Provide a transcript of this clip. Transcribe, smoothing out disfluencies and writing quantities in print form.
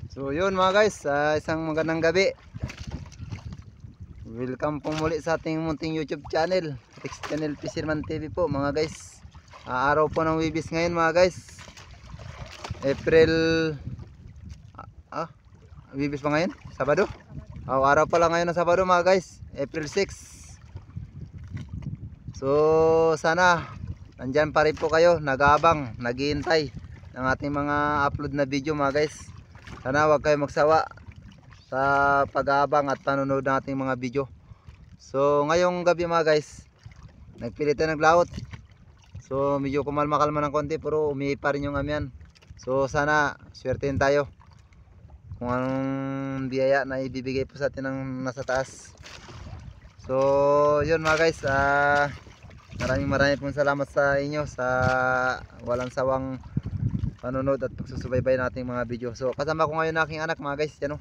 So yun mga guys, isang magandang gabi. Welcome pong muli sa ating munting YouTube channel, Rex Channel Fisherman TV po mga guys. Araw po ng Wibis ngayon mga guys, April Wibis pa ngayon? Sabado? Araw pala ngayon ng Sabado mga guys, April 6. So sana nandyan pa rin po kayo, nag-aabang, naghihintay ng ating mga upload na video mga guys. Sana huwag kayo magsawa sa pag-aabang at panonood ng ating mga video. So ngayong gabi mga guys, nagpilit tayo naglaot. So medyo kumalma-kalma ng konti, pero umihi pa rin yung amyan. So sana swertein tayo kung anong biyaya na ibibigay po sa atin ng nasa taas. So yun mga guys, maraming pong salamat sa inyo sa walang sawang panonood at pagsusubaybay nating mga video. So kasama ko ngayon aking anak mga guys, yan o.